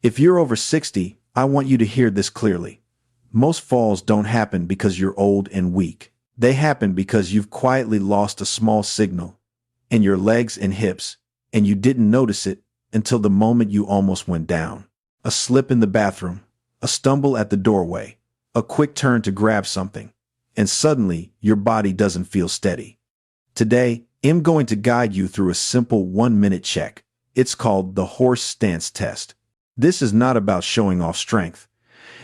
If you're over 60, I want you to hear this clearly. Most falls don't happen because you're old and weak. They happen because you've quietly lost a small signal in your legs and hips, and you didn't notice it until the moment you almost went down. A slip in the bathroom, a stumble at the doorway, a quick turn to grab something, and suddenly your body doesn't feel steady. Today, I'm going to guide you through a simple 1-minute check. It's called the horse stance test. This is not about showing off strength.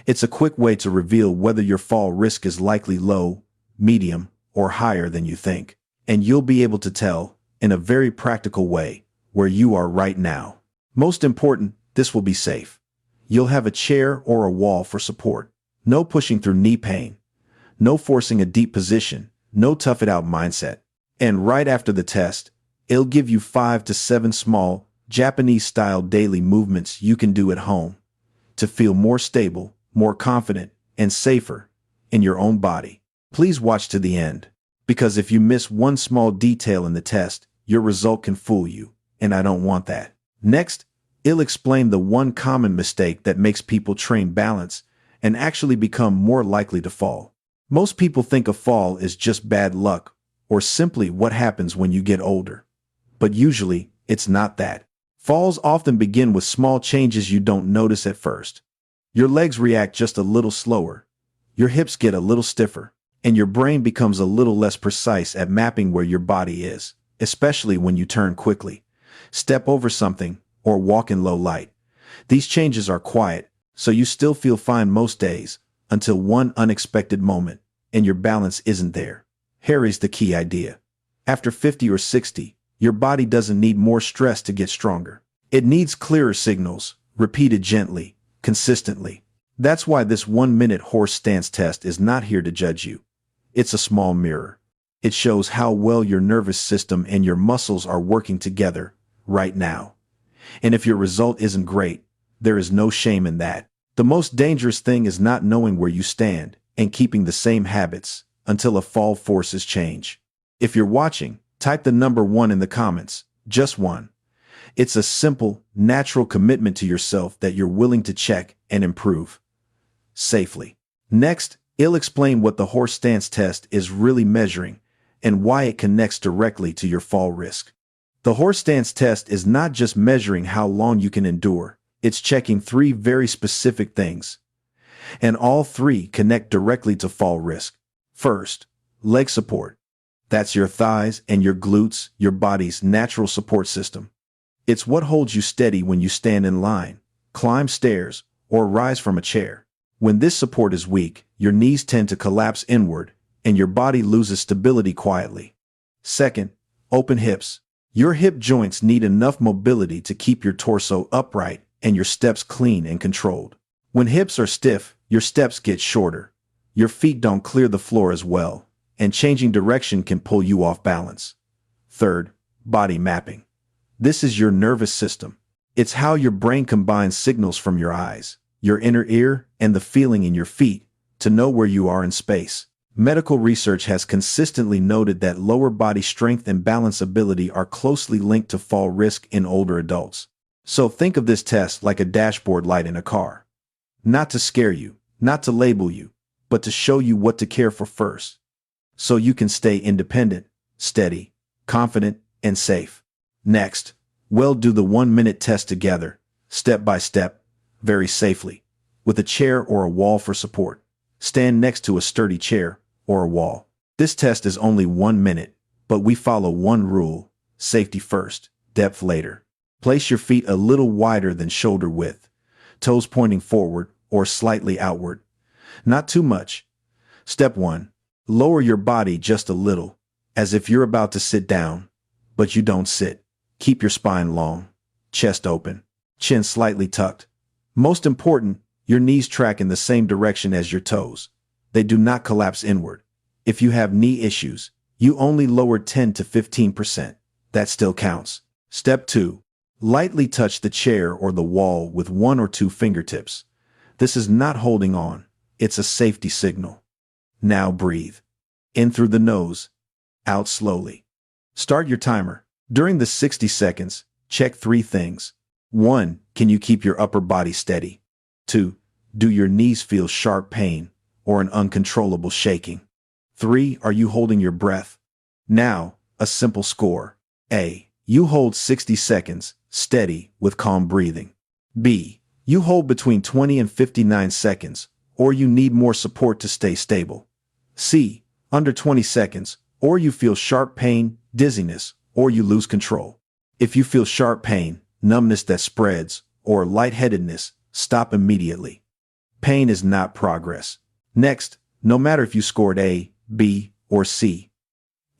It's a quick way to reveal whether your fall risk is likely low, medium, or higher than you think. And you'll be able to tell, in a very practical way, where you are right now. Most important, this will be safe. You'll have a chair or a wall for support. No pushing through knee pain. No forcing a deep position. No tough it out mindset. And right after the test, it'll give you 5 to 7 small, Japanese-style daily movements you can do at home to feel more stable, more confident, and safer in your own body. Please watch to the end, because if you miss one small detail in the test, your result can fool you, and I don't want that. Next, I'll explain the one common mistake that makes people train balance and actually become more likely to fall. Most people think a fall is just bad luck or simply what happens when you get older. But usually, it's not that. Falls often begin with small changes you don't notice at first. Your legs react just a little slower, your hips get a little stiffer, and your brain becomes a little less precise at mapping where your body is, especially when you turn quickly, step over something, or walk in low light. These changes are quiet, so you still feel fine most days, until one unexpected moment, and your balance isn't there. Here's the key idea. After 50 or 60, your body doesn't need more stress to get stronger. It needs clearer signals, repeated gently, consistently. That's why this 1-minute horse stance test is not here to judge you. It's a small mirror. It shows how well your nervous system and your muscles are working together right now. And if your result isn't great, there is no shame in that. The most dangerous thing is not knowing where you stand and keeping the same habits until a fall forces change. If you're watching, type the number 1 in the comments, just 1. It's a simple, natural commitment to yourself that you're willing to check and improve safely. Next, I'll explain what the horse stance test is really measuring and why it connects directly to your fall risk. The horse stance test is not just measuring how long you can endure, it's checking 3 very specific things. And all 3 connect directly to fall risk. First, leg support. That's your thighs and your glutes, your body's natural support system. It's what holds you steady when you stand in line, climb stairs, or rise from a chair. When this support is weak, your knees tend to collapse inward, and your body loses stability quietly. Second, open hips. Your hip joints need enough mobility to keep your torso upright and your steps clean and controlled. When hips are stiff, your steps get shorter. Your feet don't clear the floor as well, and changing direction can pull you off balance. Third, body mapping. This is your nervous system. It's how your brain combines signals from your eyes, your inner ear, and the feeling in your feet to know where you are in space. Medical research has consistently noted that lower body strength and balance ability are closely linked to fall risk in older adults. So think of this test like a dashboard light in a car. Not to scare you, not to label you, but to show you what to care for first, so you can stay independent, steady, confident, and safe. Next, we'll do the 1-minute test together, step by step, very safely, with a chair or a wall for support. Stand next to a sturdy chair or a wall. This test is only 1 minute, but we follow one rule: safety first, depth later. Place your feet a little wider than shoulder width, toes pointing forward or slightly outward. Not too much. Step 1. Lower your body just a little, as if you're about to sit down, but you don't sit. Keep your spine long, chest open, chin slightly tucked. Most important, your knees track in the same direction as your toes. They do not collapse inward. If you have knee issues, you only lower 10 to 15%. That still counts. Step 2. Lightly touch the chair or the wall with 1 or 2 fingertips. This is not holding on. It's a safety signal. Now breathe. In through the nose, out slowly. Start your timer. During the 60 seconds, check 3 things. 1. Can you keep your upper body steady? 2. Do your knees feel sharp pain or an uncontrollable shaking? 3. Are you holding your breath? Now, a simple score. A. You hold 60 seconds, steady, with calm breathing. B. You hold between 20 and 59 seconds, or you need more support to stay stable. C. Under 20 seconds, or you feel sharp pain, dizziness, or you lose control. If you feel sharp pain, numbness that spreads, or lightheadedness, stop immediately. Pain is not progress. Next, no matter if you scored A, B, or C,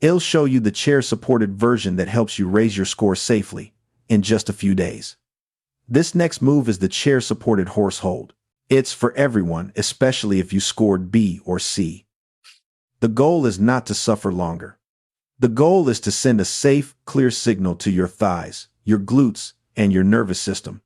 it'll show you the chair-supported version that helps you raise your score safely in just a few days. This next move is the chair-supported horse hold. It's for everyone, especially if you scored B or C. The goal is not to suffer longer. The goal is to send a safe, clear signal to your thighs, your glutes, and your nervous system.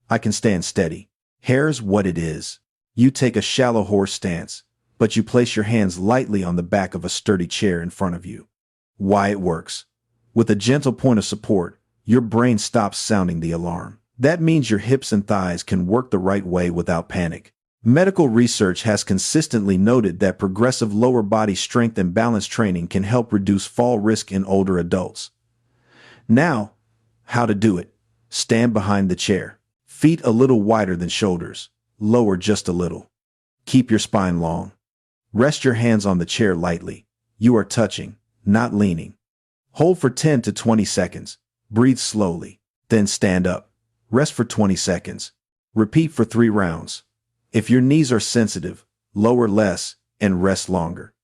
I can stand steady. Here's what it is. You take a shallow horse stance, but you place your hands lightly on the back of a sturdy chair in front of you. Why it works. With a gentle point of support, your brain stops sounding the alarm. That means your hips and thighs can work the right way without panic. Medical research has consistently noted that progressive lower body strength and balance training can help reduce fall risk in older adults. Now, how to do it. Stand behind the chair. Feet a little wider than shoulders. Lower just a little. Keep your spine long. Rest your hands on the chair lightly. You are touching, not leaning. Hold for 10 to 20 seconds. Breathe slowly. Then stand up. Rest for 20 seconds. Repeat for 3 rounds. If your knees are sensitive, lower less and rest longer.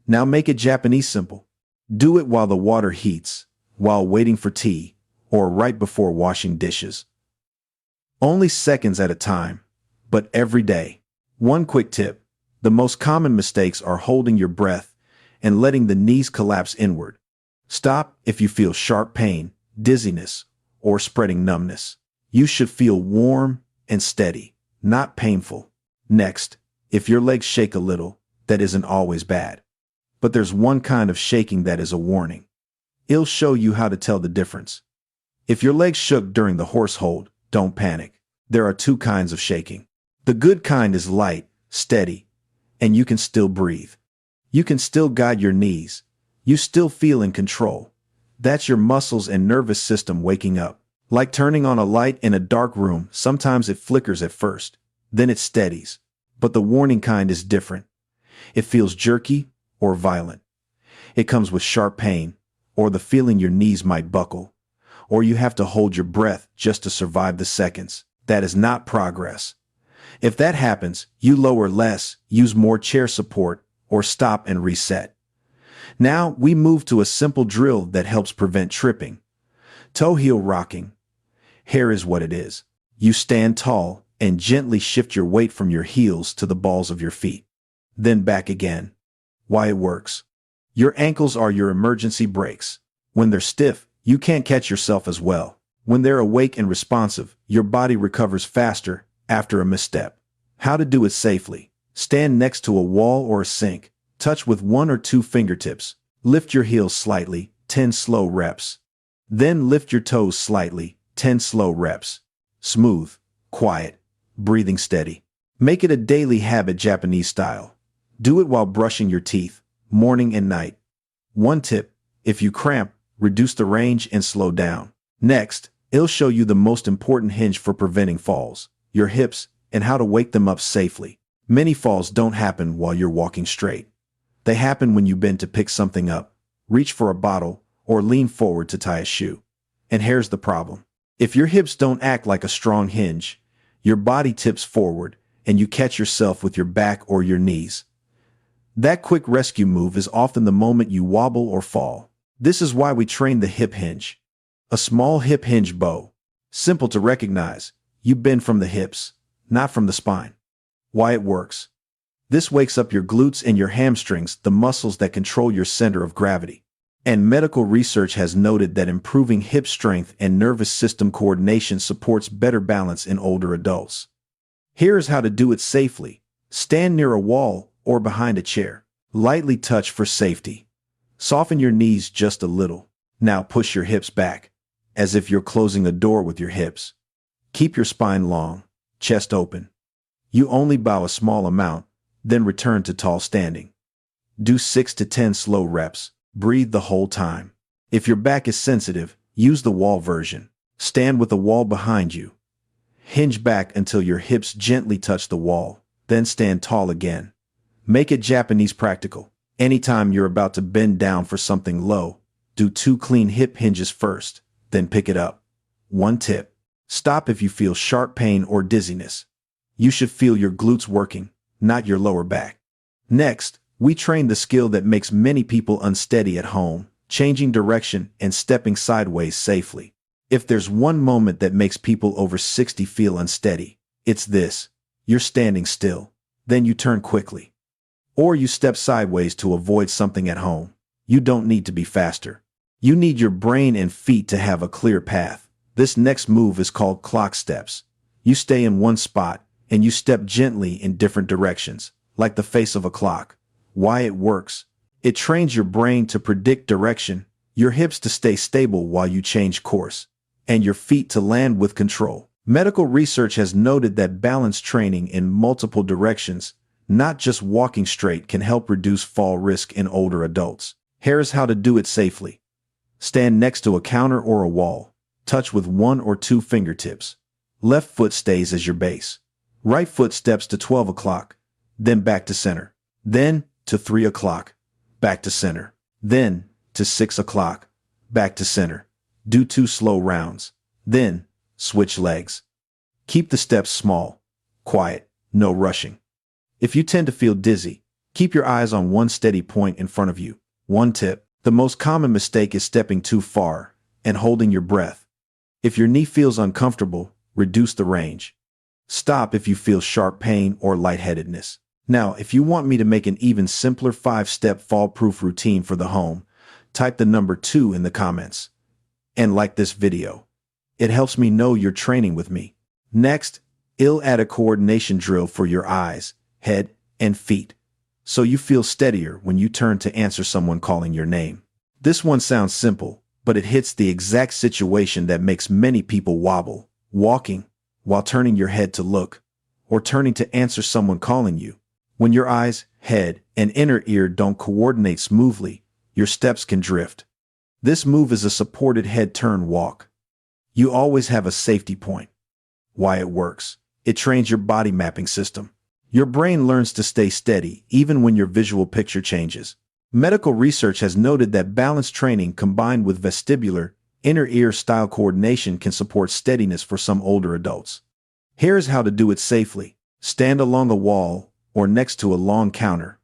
Now make it Japanese simple. Do it while the water heats, while waiting for tea, or right before washing dishes. Only seconds at a time, but every day. One quick tip. The most common mistakes are holding your breath and letting the knees collapse inward. Stop if you feel sharp pain, dizziness, or spreading numbness. You should feel warm and steady, not painful. Next, if your legs shake a little, that isn't always bad. But there's one kind of shaking that is a warning. It'll show you how to tell the difference. If your legs shook during the horse hold, don't panic. There are 2 kinds of shaking. The good kind is light, steady, and you can still breathe. You can still guide your knees. You still feel in control. That's your muscles and nervous system waking up. Like turning on a light in a dark room, sometimes it flickers at first, then it steadies. But the warning kind is different. It feels jerky or violent. It comes with sharp pain, or the feeling your knees might buckle, or you have to hold your breath just to survive the seconds. That is not progress. If that happens, you lower less, use more chair support, or stop and reset. Now we move to a simple drill that helps prevent tripping. Toe heel rocking. Here is what it is. You stand tall and gently shift your weight from your heels to the balls of your feet. Then back again. Why it works. Your ankles are your emergency brakes. When they're stiff, you can't catch yourself as well. When they're awake and responsive, your body recovers faster after a misstep. How to do it safely. Stand next to a wall or a sink. Touch with 1 or 2 fingertips. Lift your heels slightly, 10 slow reps. Then lift your toes slightly, 10 slow reps. Smooth, quiet, breathing steady. Make it a daily habit Japanese style. Do it while brushing your teeth, morning and night. One tip, if you cramp, reduce the range and slow down. Next, it'll show you the most important hinge for preventing falls, your hips, and how to wake them up safely. Many falls don't happen while you're walking straight. They happen when you bend to pick something up, reach for a bottle, or lean forward to tie a shoe. And here's the problem. If your hips don't act like a strong hinge, your body tips forward and you catch yourself with your back or your knees. That quick rescue move is often the moment you wobble or fall. This is why we train the hip hinge. A small hip hinge bow. Simple to recognize. You bend from the hips, not from the spine. Why it works. This wakes up your glutes and your hamstrings, the muscles that control your center of gravity. And medical research has noted that improving hip strength and nervous system coordination supports better balance in older adults. Here is how to do it safely. Stand near a wall or behind a chair. Lightly touch for safety. Soften your knees just a little. Now push your hips back, as if you're closing a door with your hips. Keep your spine long, chest open. You only bow a small amount, then return to tall standing. Do 6 to 10 slow reps. Breathe the whole time. If your back is sensitive, use the wall version. Stand with the wall behind you. Hinge back until your hips gently touch the wall, then stand tall again. Make it Japanese practical. Anytime you're about to bend down for something low, do 2 clean hip hinges first, then pick it up. 1 tip. Stop if you feel sharp pain or dizziness. You should feel your glutes working, not your lower back. Next, we train the skill that makes many people unsteady at home, changing direction and stepping sideways safely. If there's one moment that makes people over 60 feel unsteady, it's this. You're standing still, then you turn quickly. Or you step sideways to avoid something at home. You don't need to be faster. You need your brain and feet to have a clear path. This next move is called clock steps. You stay in one spot, and you step gently in different directions, like the face of a clock. Why it works? It trains your brain to predict direction, your hips to stay stable while you change course, and your feet to land with control. Medical research has noted that balance training in multiple directions, not just walking straight, can help reduce fall risk in older adults. Here's how to do it safely. Stand next to a counter or a wall. Touch with 1 or 2 fingertips. Left foot stays as your base. Right foot steps to 12 o'clock, then back to center. Then to 3 o'clock, back to center. Then to 6 o'clock, back to center. Do 2 slow rounds. Then switch legs. Keep the steps small, quiet, no rushing. If you tend to feel dizzy, keep your eyes on one steady point in front of you. 1 tip. The most common mistake is stepping too far and holding your breath. If your knee feels uncomfortable, reduce the range. Stop if you feel sharp pain or lightheadedness. Now, if you want me to make an even simpler 5-step fall-proof routine for the home, type the number 2 in the comments. And like this video. It helps me know you're training with me. Next, I'll add a coordination drill for your eyes, head, and feet, so you feel steadier when you turn to answer someone calling your name. This one sounds simple, but it hits the exact situation that makes many people wobble, walking, while turning your head to look, or turning to answer someone calling you. When your eyes, head, and inner ear don't coordinate smoothly, your steps can drift. This move is a supported head turn walk. You always have a safety point. Why it works? It trains your body mapping system. Your brain learns to stay steady even when your visual picture changes. Medical research has noted that balance training combined with vestibular, inner ear style coordination can support steadiness for some older adults. Here's how to do it safely. Stand along a wall or next to a long counter.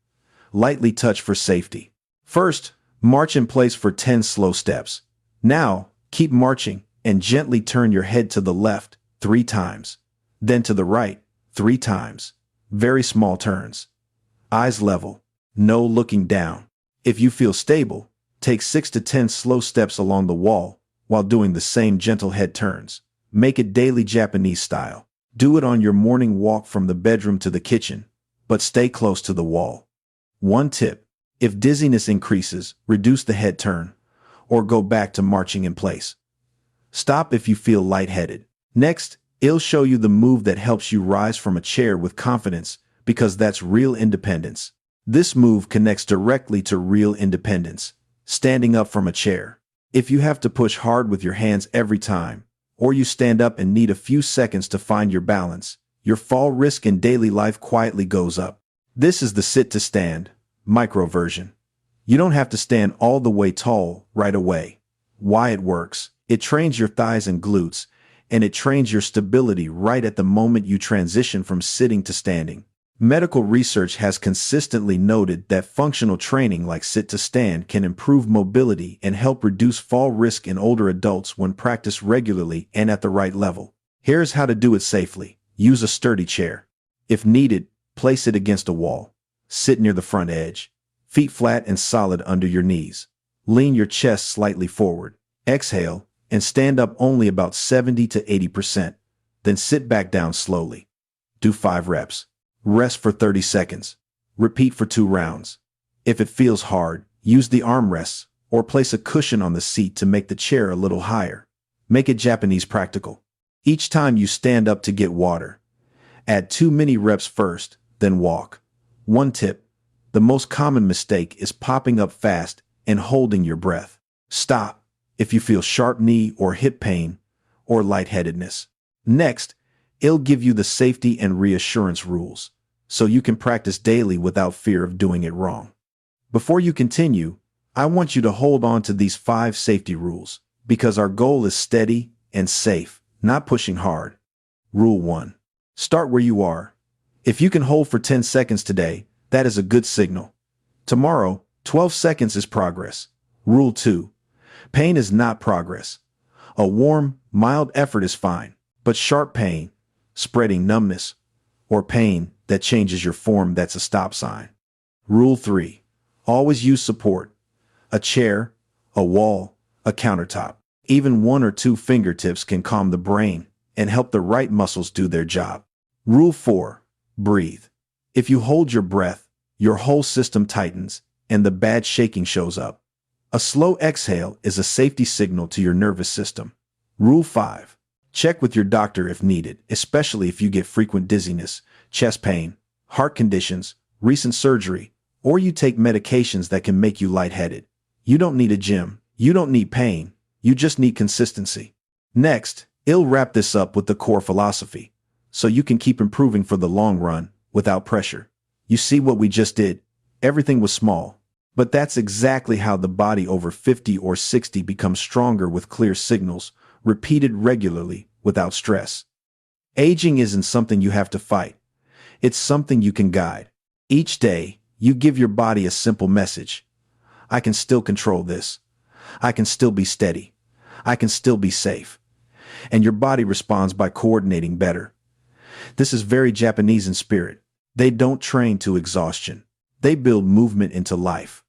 Lightly touch for safety. First, march in place for 10 slow steps. Now, keep marching and gently turn your head to the left 3 times. Then to the right 3 times. Very small turns. Eyes level. No looking down. If you feel stable, take 6 to 10 slow steps along the wall while doing the same gentle head turns. Make it daily Japanese style. Do it on your morning walk from the bedroom to the kitchen, but stay close to the wall. 1 tip. If dizziness increases, reduce the head turn or go back to marching in place. Stop if you feel lightheaded. Next, I'll show you the move that helps you rise from a chair with confidence, because that's real independence. This move connects directly to real independence, standing up from a chair. If you have to push hard with your hands every time, or you stand up and need a few seconds to find your balance, your fall risk in daily life quietly goes up. This is the sit to stand, micro version. You don't have to stand all the way tall right away. Why it works? It trains your thighs and glutes, and it trains your stability right at the moment you transition from sitting to standing. Medical research has consistently noted that functional training like sit to stand can improve mobility and help reduce fall risk in older adults when practiced regularly and at the right level. Here's how to do it safely. Use a sturdy chair. If needed, place it against a wall. Sit near the front edge. Feet flat and solid under your knees. Lean your chest slightly forward. Exhale and stand up only about 70 to 80%. Then sit back down slowly. Do 5 reps. Rest for 30 seconds. Repeat for 2 rounds. If it feels hard, use the armrests or place a cushion on the seat to make the chair a little higher. Make it Japanese practical. Each time you stand up to get water, add 2 mini reps first, then walk. One tip: the most common mistake is popping up fast and holding your breath. Stop if you feel sharp knee or hip pain or lightheadedness. Next, it'll give you the safety and reassurance rules, so you can practice daily without fear of doing it wrong. Before you continue, I want you to hold on to these 5 safety rules, because our goal is steady and safe, not pushing hard. Rule 1. Start where you are. If you can hold for 10 seconds today, that is a good signal. Tomorrow, 12 seconds is progress. Rule 2. Pain is not progress. A warm, mild effort is fine, but sharp pain, spreading numbness, or pain that changes your form, that's a stop sign. Rule 3. Always use support. A chair, a wall, a countertop. Even 1 or 2 fingertips can calm the brain and help the right muscles do their job. Rule 4. Breathe. If you hold your breath, your whole system tightens and the bad shaking shows up. A slow exhale is a safety signal to your nervous system. Rule 5. Check with your doctor if needed, especially if you get frequent dizziness, chest pain, heart conditions, recent surgery, or you take medications that can make you lightheaded. You don't need a gym. You don't need pain. You just need consistency. Next, I'll wrap this up with the core philosophy, so you can keep improving for the long run without pressure. You see what we just did? Everything was small, but that's exactly how the body over 50 or 60 becomes stronger with clear signals, repeated regularly without stress. Aging isn't something you have to fight. It's something you can guide. Each day, you give your body a simple message. I can still control this. I can still be steady. I can still be safe. And your body responds by coordinating better. This is very Japanese in spirit. They don't train to exhaustion. They build movement into life.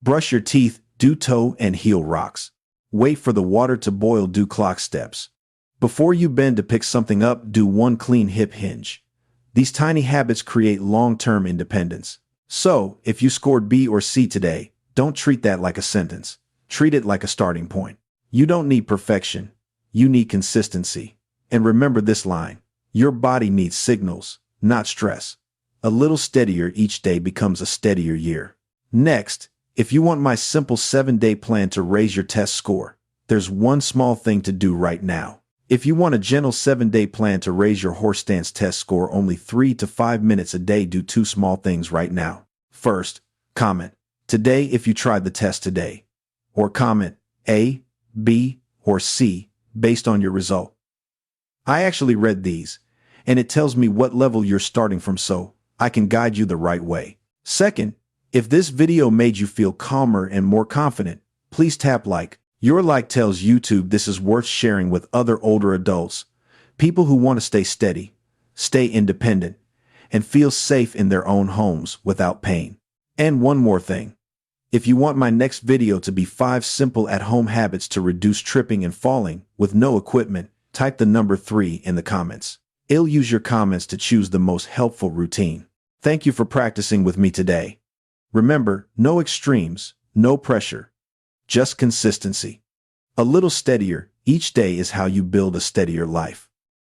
Brush your teeth, do toe and heel rocks. Wait for the water to boil, do clock steps. Before you bend to pick something up, do 1 clean hip hinge. These tiny habits create long-term independence. So, if you scored B or C today, don't treat that like a sentence. Treat it like a starting point. You don't need perfection. You need consistency. And remember this line: your body needs signals, not stress. A little steadier each day becomes a steadier year. Next, if you want my simple 7-day plan to raise your test score, there's one small thing to do right now. If you want a gentle 7-day plan to raise your horse stance test score only 3 to 5 minutes a day, do 2 small things right now. First, comment today if you tried the test today, or comment A, B, or C based on your result. I actually read these, and it tells me what level you're starting from, so I can guide you the right way. Second, if this video made you feel calmer and more confident, please tap like. Your like tells YouTube this is worth sharing with other older adults, people who want to stay steady, stay independent, and feel safe in their own homes without pain. And one more thing. If you want my next video to be 5 simple at-home habits to reduce tripping and falling with no equipment, type the number 3 in the comments. I'll use your comments to choose the most helpful routine. Thank you for practicing with me today. Remember, no extremes, no pressure, just consistency. A little steadier each day is how you build a steadier life.